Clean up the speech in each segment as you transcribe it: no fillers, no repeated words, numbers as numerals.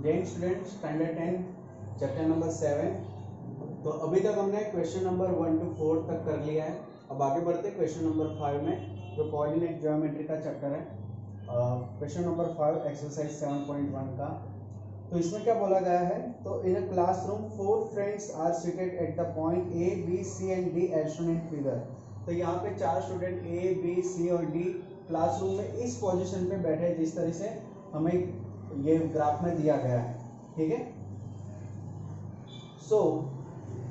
Jain student standard 10 chapter number 7। तो अभी तक हमने क्वेश्चन नंबर 1 to 4 तक कर लिया है। अब आगे बढ़ते हैं क्वेश्चन नंबर 5 में, जो कोऑर्डिनेट ज्योमेट्री का चैप्टर है। क्वेश्चन नंबर 5 एक्सरसाइज 7.1 का। तो इसमें क्या बोला गया है, तो in a classroom 4 friends are seated at the point A B C and D as shown in figure. तो यहाँ पे 4 स्टूडेंट ए बी सी और डी क्लासरूम में इस पोजीशन पे बैठे हैं जिस तरह से हमें ये ग्राफ में दिया गया है। ठीक है। सो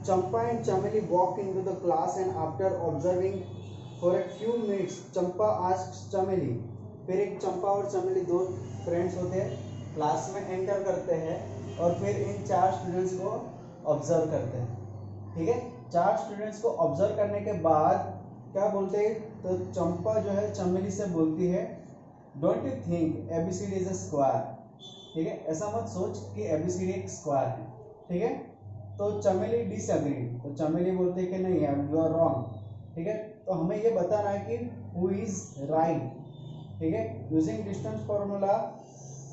चंपा एंड चमेली walk into the class and after observing for a few minutes Champa asks चमेली। फिर एक चंपा और चमेली दो फ्रेंड्स होते हैं, क्लास में एंटर करते हैं और फिर इन 4 स्टूडेंट्स को ऑब्जर्व करते हैं। ठीक है। 4 स्टूडेंट्स को ऑब्जर्व करने के बाद क्या बोलते हैं, तो चंपा जो है चमेली से बोलती है, don't you think ABCD is a square. ठीक है, ऐसा मत सोच कि एबीसीडी एक स्क्वायर है। ठीक है। तो चमेली डिसएग्री, तो चमेली बोलते हैं कि नहीं यार, यू आर रॉन्ग। ठीक है। तो हमें ये बताना है कि हु इज राइट। ठीक है। Using distance formula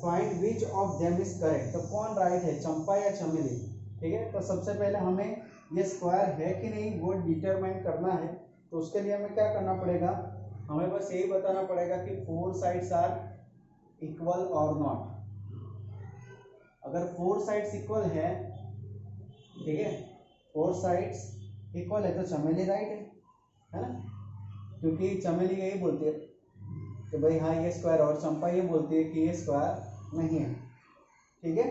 find which of them is correct. तो कौन राइट है, चंपा या चमेली। ठीक है। तो सबसे पहले हमें ये स्क्वायर है कि नहीं वो डिटरमाइन करना है। तो उसके लिए हमें क्या करना पड़ेगा, हमें बस यही बताना पड़ेगा कि 4 साइड्स आर इक्वल और नॉट। अगर 4 साइड्स इक्वल है, ठीक है, 4 साइड्स इक्वल है, तो चमेली राइट है ना, क्योंकि चमेली यही बोलती है कि भाई हाँ ये स्क्वायर, और चंपा ये बोलती है कि ये स्क्वायर नहीं है। ठीक है।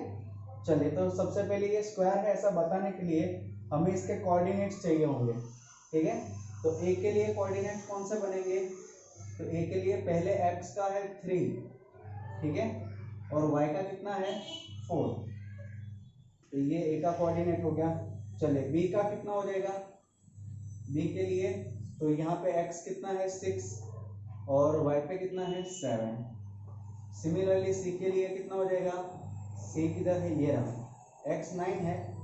चलिए, तो सबसे पहले ये स्क्वायर है ऐसा बताने के लिए हमें इसके कोऑर्डिनेट्स चाहिए होंगे। ठीक है। तो ए के लिए कोऑर्डिनेट्स कौन से बनेंगे, तो ए के लिए पहले एक्स का है 3, ठीक है, और वाई का कितना है 4। तो ये ए का कोऑर्डिनेट हो गया। चलिए बी का कितना हो जाएगा, बी के लिए तो यहाँ पे एक्स कितना है 6 और वाई पे कितना है 7। सिमिलरली सी के लिए कितना हो जाएगा, सी किधर है, ये रहा, एक्स 9 है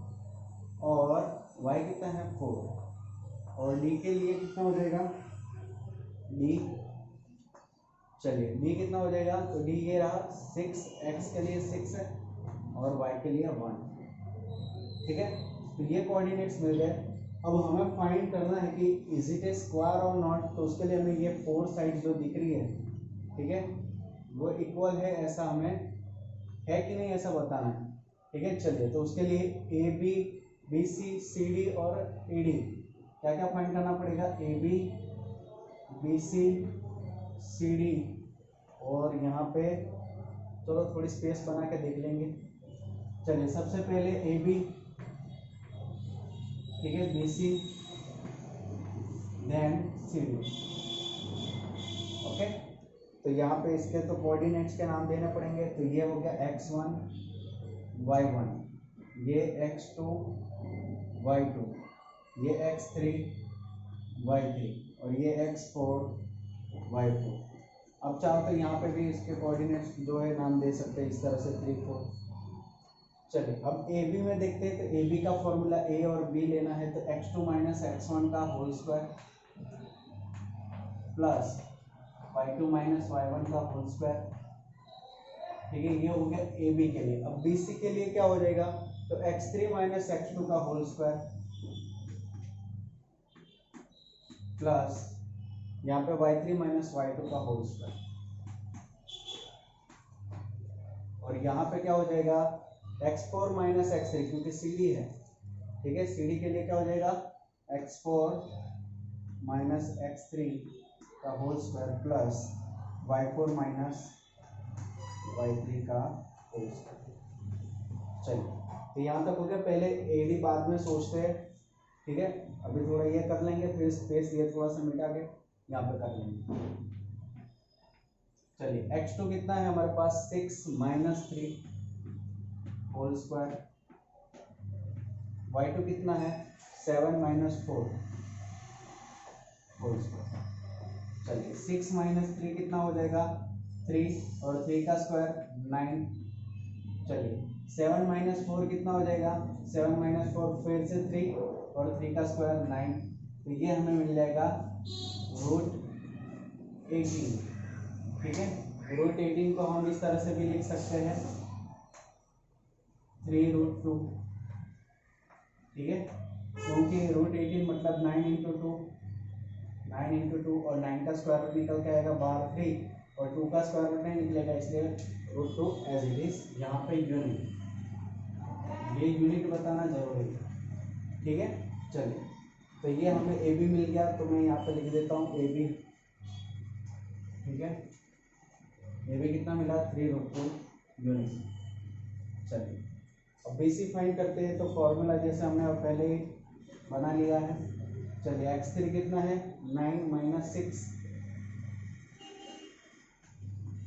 और वाई कितना है 4। और डी के लिए कितना हो जाएगा, डी, चलिए डी कितना हो जाएगा, तो डी ये रहा 6, एक्स के लिए 6 है और वाई के लिए 1। ठीक है। तो ये कोऑर्डिनेट्स मिल गए। अब हमें फाइंड करना है कि इज इट ए स्क्वायर और नॉट। तो उसके लिए हमें ये 4 साइड जो दिख रही है, ठीक है, वो इक्वल है ऐसा हमें है कि नहीं ऐसा बताना है। ठीक है। चलिए, तो उसके लिए A B B C C D और ए डी क्या क्या फाइंड करना पड़ेगा, A B B C C D, और यहाँ पे चलो थोड़ी स्पेस बना के देख लेंगे। चलिए सबसे पहले ए बी, ठीक है, B C, then C D. Okay. तो यहाँ पे इसके तो कोऑर्डिनेट्स के नाम देने पड़ेंगे। तो ये हो गया x1 y1, ये x2 y2, ये x3 y3 और ये x4 y4। अब चाहो तो यहाँ पे भी इसके कोऑर्डिनेट्स जो है नाम दे सकते हैं इस तरह से 3 4। चलिए अब ए बी में देखते हैं। तो ए बी का फॉर्मूला ए और बी लेना है, तो x2 माइनस x1 का whole square plus y2 minus y1 का होल स्क्वायर। ठीक है, ये हो गया ए बी के लिए। अब बी सी के लिए क्या हो जाएगा, तो x3 माइनस x2 का होल स्क्वायर प्लस यहाँ पे y3 माइनस y2 का होल स्क्वायर, और यहाँ पे क्या हो जाएगा x4 माइनस x3, क्योंकि सी डी है। ठीक है, सी डी के लिए क्या हो जाएगा x4 माइनस x3 का whole square plus y4 minus y3 का होल स्क्वायर। चलिए, तो यहाँ तक हो गया। पहले ए डी बाद में सोचते हैं। ठीक है, अभी थोड़ा ये कर लेंगे, फिर स्पेस ये थोड़ा सा मिटा के यहाँ पे कर लेंगे। चलिए x2 कितना है हमारे पास 6 माइनस 3 होल स्क्वायर, y2 कितना है 7 माइनस 4 होल स्क्वायर। चलिए 6 माइनस 3 कितना हो जाएगा 3 और 3 का स्क्वायर 9। चलिए 7 माइनस 4 कितना हो जाएगा, 7 माइनस 4 फिर से 3 और 3 का स्क्वायर 9। तो ये हमें मिल जाएगा √18। ठीक है, √18 को हम इस तरह से भी लिख सकते हैं 3√2, ठीक है, क्योंकि √18 मतलब 9 × 2, 9 × 2 और 9 का स्क्वायर रूट निकल के आएगा बाहर 3 और 2 का स्क्वायर रूट नहीं निकलेगा, इसलिए √2 एज इट इज। यहाँ पे यूनिट, ये यूनिट बताना जरूरी है, ठीक है। चलिए, तो ये हमें ए बी मिल गया, तो मैं यहाँ पे लिख देता हूँ ए बी, ठीक है। ए बी कितना मिला, 3√2 यूनिट। चलिए, अब BC फाइंड करते हैं, तो फॉर्मूला जैसे हमने अब पहले ही बना लिया है। चलिए, x3 कितना है, 9 - 6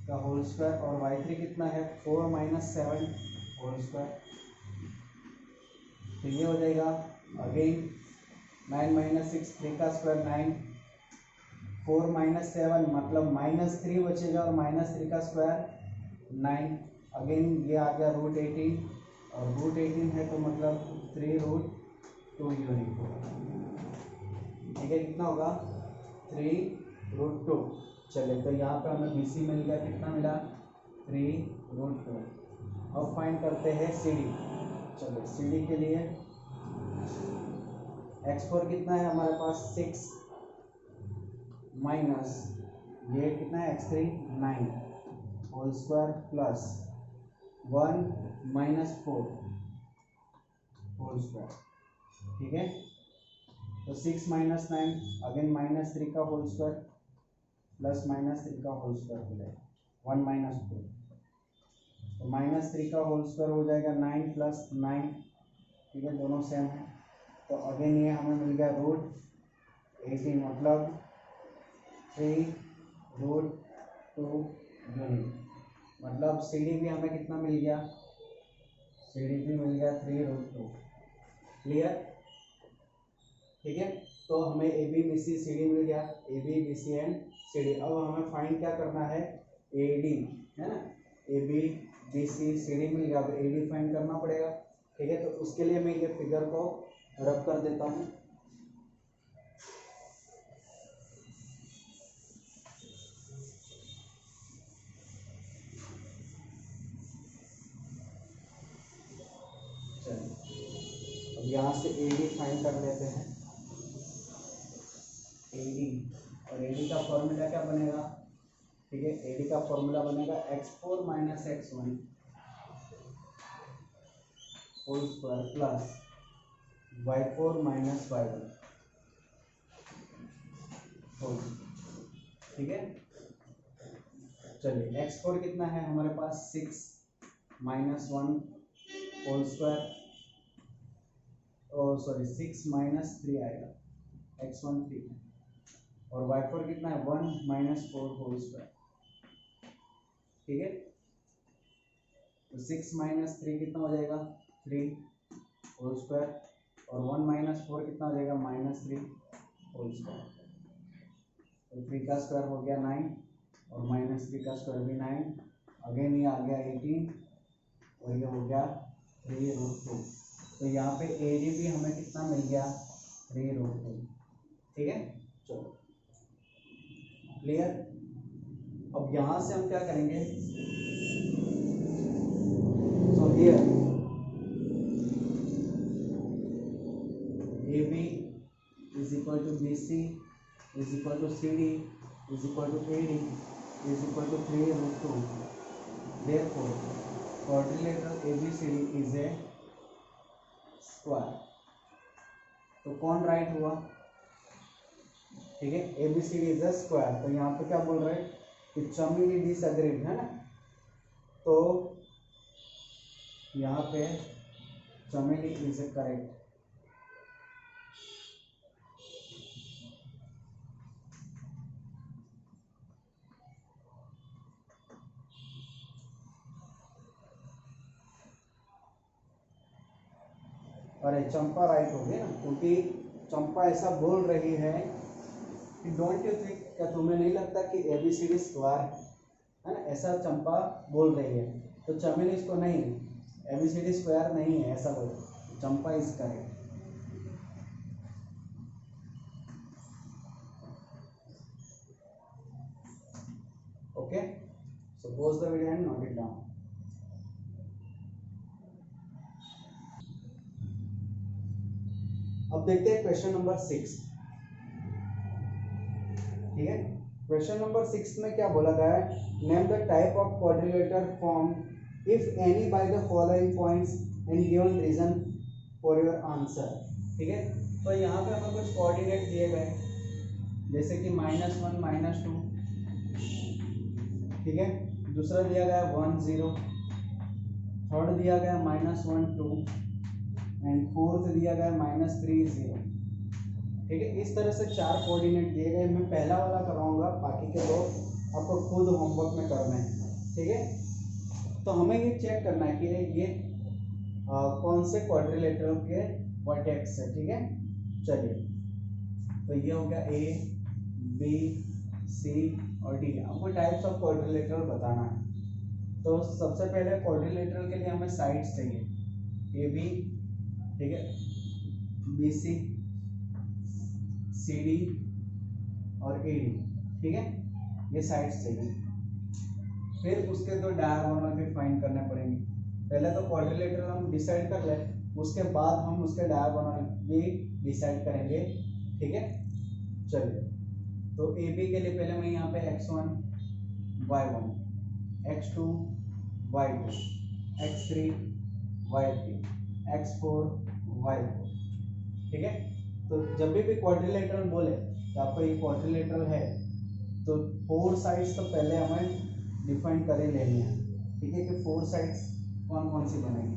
का होल स्क्वायर, और y3 कितना है, 4 - 7 होल स्क्वायर। तो ये हो जाएगा अगेन 9 - 6, 3 का स्क्वायर 9, 4 - 7 मतलब -3 बचेगा, और -3 का स्क्वायर 9। अगेन ये आ गया √18, और √18 है तो मतलब 3√2 यूनिट होगा, ठीक है। कितना होगा, 3√2। चलिए, तो यहाँ पे हमें BC मिल गया, कितना मिला, 3√2। अब फाइंड करते हैं CD। चलिए, CD के लिए x4 कितना है हमारे पास, 6 माइनस ये कितना है, x3 9 whole square plus 1 - 4 whole square, ठीक है। तो 6 - 9 अगेन -3 का होल स्क्वायर प्लस -3 का होल स्क्वायर हो जाएगा 1 - 4, तो -3 का होल स्क्वायर हो जाएगा 9 + 9, ठीक है, दोनों सेम है। तो अगेन ये हमें मिल गया √18 मतलब 3√2 यूनिट। मतलब CD भी हमें कितना मिल गया, CD भी मिल गया 3√2। क्लियर, ठीक है। तो हमें AB BC CD मिल गया, AB BC एंड CD। अब हमें फाइंड क्या करना है, AD, है ना। AB BC CD मिल गया, अब AD फाइंड करना पड़ेगा, ठीक है। तो उसके लिए मैं ये फिगर को रब कर देता हूँ। चलिए, अब यहाँ से AD फाइंड कर लेते हैं। AD, और AD का फॉर्मूला क्या बनेगा, ठीक है। AD का फॉर्मूला बनेगा x4 - x1 whole square plus y4 - y1 whole, ठीक है। चलिए, x4 कितना है हमारे पास, 6 - 1 होल स्क्वायर, और सॉरी 6 - 3 आएगा, x1 3 है, और y4 कितना है, 1 - 4 होल स्क्वायर, ठीक है। तो 6 - 3 कितना हो जाएगा, 3 होल स्क्वायर, और 1 - 4 कितना हो जाएगा, -3 होल स्क्वायर। तो 3 का स्क्वायर हो गया 9, और -3 का स्क्वायर भी 9। अगेन ये आ गया 18, और ये हो गया 3√2। तो यहाँ पे AD भी हमें कितना मिल गया, 3√2, ठीक है। चलो, क्लियर। अब यहाँ से हम क्या करेंगे, so here AB is equal to BC is equal to CD is equal to AD is equal to 3√2. Therefore, quadrilateral ABCD is a square. तो कौन राइट हुआ, ठीक है, ABCD इज अ स्क्वायर। तो यहाँ पे क्या बोल रहे हैं कि चमेली डिसएग्रीड, है ना। तो यहाँ पे चमेली इज ए करेक्ट। अरे चंपा राइट हो गई ना, क्योंकि चंपा ऐसा बोल रही है कि डोंट यू थिंक, क्या तुम्हें नहीं लगता कि ABCD स्क्वायर है ना, ऐसा चंपा बोल रही है। तो चमेली इसको नहीं, ABCD स्क्वायर नहीं है ऐसा बोल, Champa is correct. Okay, so pause the video and note it down. अब देखते हैं क्वेश्चन नंबर 6। ठीक है, क्वेश्चन नंबर 6 में क्या बोला गया है, name the type of quadrilateral form if any by the following points and given reason for your answer. ठीक है, तो यहाँ पे हमें कुछ कोऑर्डिनेट दिए गए जैसे कि -1 -2, ठीक है, दूसरा दिया गया 1 0, थर्ड दिया गया -1 2 एंड फोर्थ दिया गया -3 0। ठीक है, इस तरह से 4 कोऑर्डिनेट दिए गए। मैं पहला वाला कराऊंगा, बाकी के दो आपको खुद होमवर्क में करना है। ठीक है, तो हमें ये चेक करना है कि ये कौन से क्वाड्रिलेटरल के वर्टेक्स है। ठीक है, चलिए, तो ये हो गया ए बी सी और डी। आपको टाइप्स ऑफ क्वाड्रिलेटरल बताना है। तो सबसे पहले क्वाड्रिलेटरल के लिए हमें साइड्स चाहिए, ए बी, ठीक है, बी सी, सी डी और ए डी। ठीक है, ये साइड्स चाहिए। फिर उसके दो डायगोनल भी फाइंड करने पड़ेंगे। पहले तो क्वाड्रिलेटरल हम डिसाइड कर ले, उसके बाद हम उसके डायगोनल भी डिसाइड करेंगे। ठीक है, चलिए, तो ए बी के लिए पहले मैं यहाँ पे x1 y1, x2 y2, x3 y3, x4 y4। ठीक है, तो जब भी क्वाड्रिलेटरल बोले तो आपको ये क्वाड्रिलेटरल है, तो 4 साइड्स तो पहले हमें डिफाइन कर ही लेनी है। ठीक है, कि 4 साइड्स कौन कौन सी बनेगी।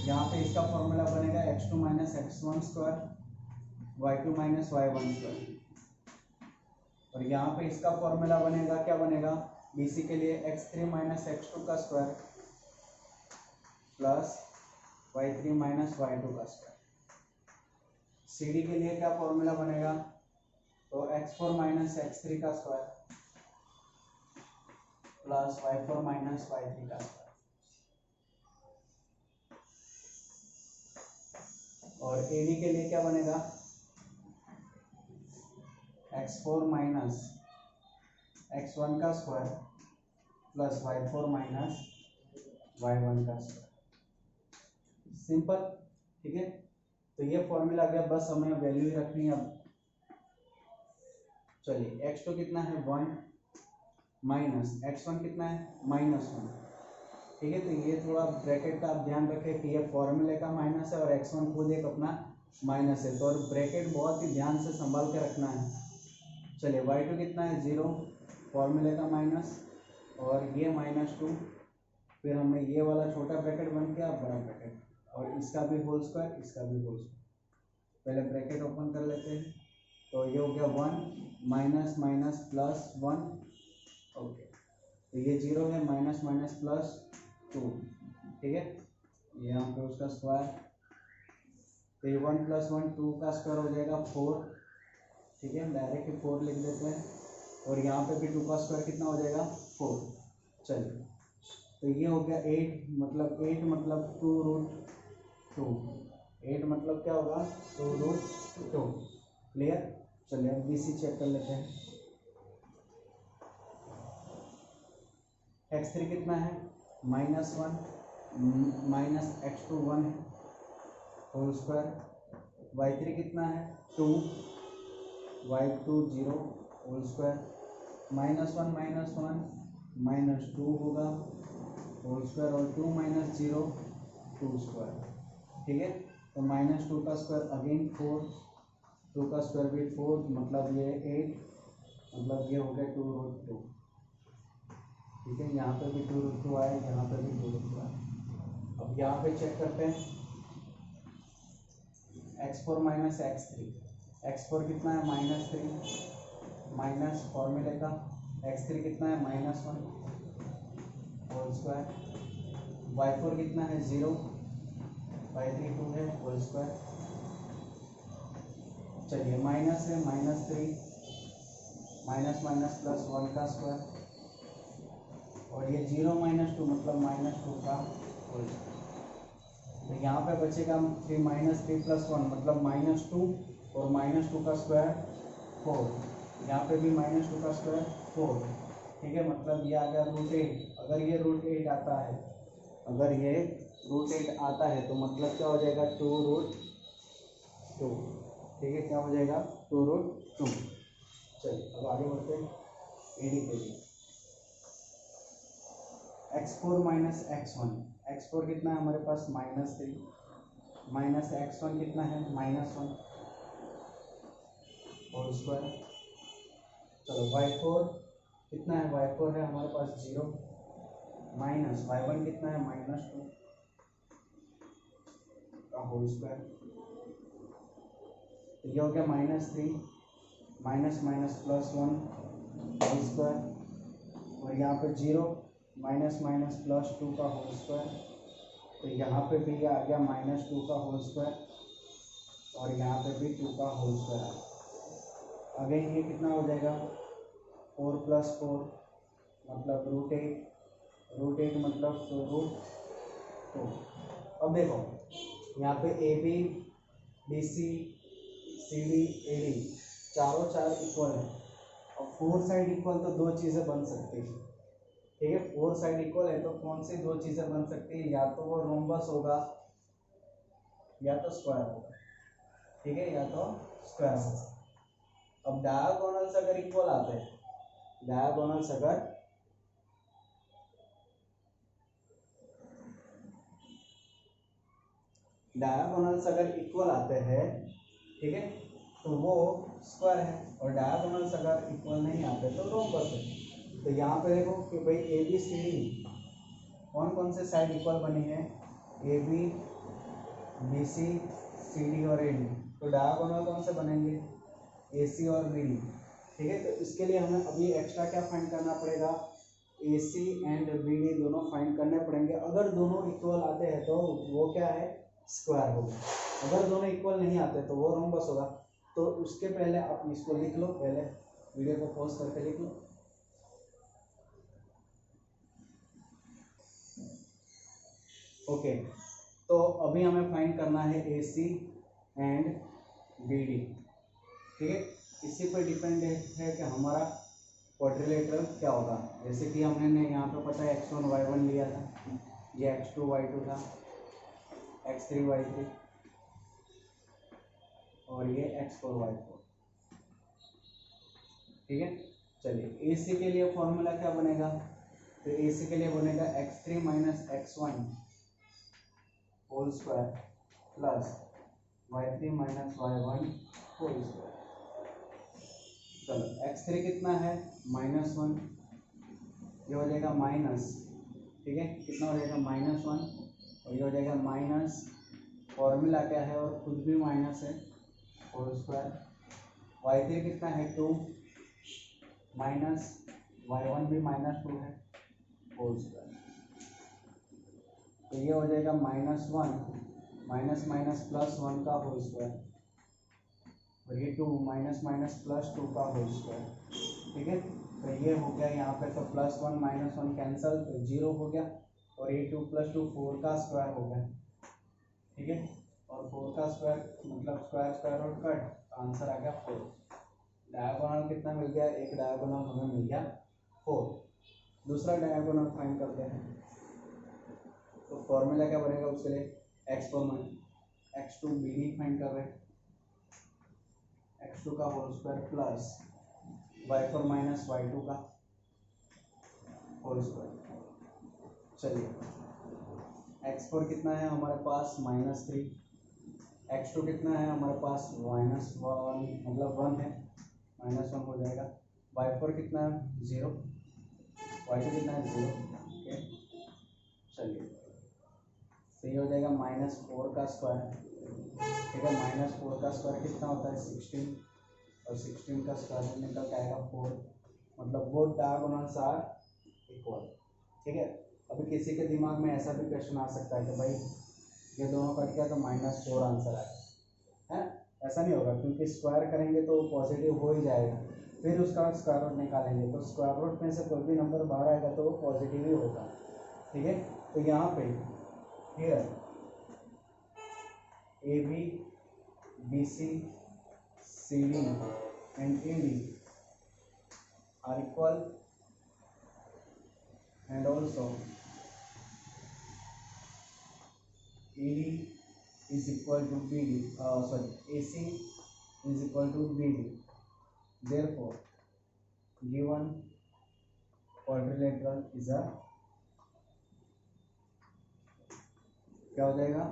यहाँ पे इसका फॉर्मूला बनेगा x2 - x1 square, y2 - y1 square, और यहाँ पे इसका फॉर्मूला बनेगा, क्या बनेगा, BC के लिए x3 - x2 का स्क्वायर प्लस y3 - y2 का स्क्वायर। CD के लिए क्या फॉर्मूला बनेगा, तो x4 - x3 का स्क्वायर प्लस y4 - y3 का स्क्वायर। और AD के लिए क्या बनेगा, x4 - x1 का स्क्वायर प्लस y4 - y1 का स्क्वायर। सिंपल। ठीक है, तो ये फॉर्मूला आ गया, बस हमें वैल्यू ही रखनी है। अब चलिए, x2 कितना है 1 माइनस x1 कितना है -1। ठीक है, तो ये थोड़ा ब्रैकेट का आप ध्यान रखें कि ये फॉर्मूले का माइनस है और x1 खुद एक अपना माइनस है, तो और ब्रैकेट बहुत ही ध्यान से संभाल के रखना है। चलिए, y2 कितना है 0, फॉर्मूले का माइनस, और ये -2, फिर हमें ये वाला छोटा ब्रैकेट बन गया, बड़ा ब्रैकेट, और इसका भी होल स्क्वायर, इसका भी होल स्क्वायर। पहले ब्रैकेट ओपन कर लेते हैं, तो ये हो गया 1 माइनस माइनस प्लस 1। ओके, तो ये 0 है, माइनस माइनस प्लस 2। ठीक है, यहाँ पे उसका स्क्वायर, तो ये 1 + 1 2 का स्क्वायर हो जाएगा 4। ठीक है, डायरेक्ट 4 लिख देते हैं, और यहाँ पे भी 2 का स्क्वायर कितना हो जाएगा 4। चलिए, तो ये हो गया 8 मतलब 2√2। 8 मतलब क्या होगा 2√2। क्लियर। चलिए, अब BC चेक कर लेते हैं। x3 कितना है -1 माइनस x2 1 है होल स्क्वायर, y3 कितना है 2, y2 0 होल स्क्वायर, -1 -2 होगा होल स्क्वायर, और 2 - 0 2 स्क्वायर। ठीक है, तो -2 का स्क्वायर अगेन 4, 2 का स्क्वायर भी 4, मतलब ये 8, मतलब ये हो गया 2√2। ठीक है, यहाँ पे भी 2√2 आए, यहाँ पे भी 2√2 आए। अब यहाँ पे चेक करते हैं, x4 - x3, x4 कितना है -3 माइनस फॉर्मूले का, x3 कितना है -1 होल स्क्वायर, y4 कितना है 0, y3 2 है होल स्क्वायर। चलिए, माइनस है -3 माइनस माइनस प्लस 1 का स्क्वायर, और ये 0 - 2 मतलब -2 का होल स्क्वायर। तो यहाँ पे बचेगा 3 -3 + 1 मतलब -2, और -2 का स्क्वायर 4, यहाँ पे भी -2 का स्क्वायर 4। ठीक है, मतलब ये आ गया √8। अगर ये √8 आता है, अगर ये √8 आता है तो मतलब क्या हो जाएगा 2√8। 2। ठीक है, क्या हो जाएगा 2√2। चलिए अब आगे बढ़ते हैं एडी के लिए। x4 माइनस x1, x4 कितना है हमारे पास -3, माइनस x1 कितना है -1 होल स्क्वायर। चलो y4 कितना है, y4 है हमारे पास 0, माइनस y1 कितना है -2 का होल स्क्वायर। तो ये हो गया -3 माइनस माइनस +1 होल स्क्वायर, और यहाँ पे 0 माइनस माइनस +2 का होल स्क्वायर। तो यहाँ पे भी आ गया -2 का होल स्क्वायर, और यहाँ पे भी 2 का होल स्क्वायर आ गया। अगेन ये कितना हो जाएगा 4 + 4 मतलब √8, √8 मतलब √2। अब देखो यहाँ पे A B B C C D A D चारों चार इक्वल है, और 4 साइड इक्वल तो दो चीज़ें बन सकती है। ठीक है, 4 साइड इक्वल है तो कौन सी दो चीज़ें बन सकती है, या तो वो रोम्बस होगा या तो स्क्वायर होगा। ठीक है, या तो स्क्वायर। अब डायगोनल्स अगर इक्वल आते हैं, डायगोनल्स अगर इक्वल आते हैं, ठीक है, तो वो स्क्वायर है, और डायगोनल्स अगर इक्वल नहीं आते तो रोम्बस है। तो यहाँ पे देखो कि भाई ए बी सी डी कौन कौन से साइड इक्वल बनी है, A B B C C D और ए डी। तो डायगोनल कौन से बनेंगे, ए सी और बी डी। ठीक है, तो इसके लिए हमें अभी एक्स्ट्रा क्या फाइंड करना पड़ेगा, ए सी एंड बी डी दोनों फाइंड करने पड़ेंगे। अगर दोनों इक्वल आते हैं तो वो क्या है, स्क्वायर होगा। अगर दोनों इक्वल नहीं आते तो वो रोम्बस होगा। तो उसके पहले आप इसको लिख लो, पहले वीडियो को पॉज करके लिख लो। ओके, तो अभी हमें फाइंड करना है ए सी एंड बी डी। ठीक है, इसी पर डिपेंड है कि हमारा क्वाड्रिलेटरल क्या होगा। जैसे कि हमने यहाँ पे पता है x1 y1 लिया था, ये x2 y2 था, x3 y3 और ये x4 y4। ठीक है, चलिए ए सी के लिए फॉर्मूला क्या बनेगा, तो ए सी के लिए बनेगा x3 minus x1 whole square plus y3 minus y1 whole square. चलो x3 कितना है -1, ये हो जाएगा माइनस, ठीक है, कितना हो जाएगा -1, और ये हो जाएगा माइनस, फॉर्मूला क्या है और खुद भी माइनस है, होल स्क्वायर। y3 कितना है 2 माइनस y1 भी -2 है, होल स्क्वायर। तो ये हो जाएगा -1 माइनस माइनस +1 का होल स्क्वायर, और ये 2 माइनस माइनस +2 का होल स्क्वायर। ठीक है, तो ये हो गया यहाँ पे, तो +1 -1 कैंसल, तो 0 हो गया, और ये 2 + 2 4 का स्क्वायर हो गया। ठीक है, और 4 का स्क्वायर मतलब स्क्वायर रूट कट, आंसर आ गया 4। डायगोनल कितना मिल गया, एक डायगोनल हमें मिल गया 4। दूसरा डायगोनल फाइंड करते हैं, तो फॉर्मूला क्या बनेगा उसके लिए, x2 बी डी फाइंड कर रहे हैं, x2 का whole square plus y4 minus y2 का होल स्क्वायर। चलिए x4 कितना है हमारे पास -3, x2 कितना है हमारे पास -1 मतलब 1 है, -1 हो जाएगा। y4 कितना है 0, y2 कितना है 0। ओके, चलिए तो ये हो जाएगा -4 का स्क्वायर। ठीक है, -4 का स्क्वायर कितना होता है 16, और 16 का स्क्वायर निकल के आएगा 4, मतलब वो डायगोनल्स आर इक्वल। ठीक है, अभी किसी के दिमाग में ऐसा भी क्वेश्चन आ सकता है कि भाई ये दोनों कट गया तो -4 आंसर आएगा, है, ऐसा नहीं होगा, क्योंकि स्क्वायर करेंगे तो पॉजिटिव हो ही जाएगा, फिर उसका स्क्वायर रूट निकालेंगे तो स्क्वायर रूट में से कोई भी नंबर बाहर आएगा तो वो पॉजिटिव ही होगा। ठीक है, तो यहाँ पे here A B B C C D and A D are equal, and also AD is equal to BD, sorry, AC is equal to BD. Therefore, given quadrilateral is a, क्या हो जाएगा,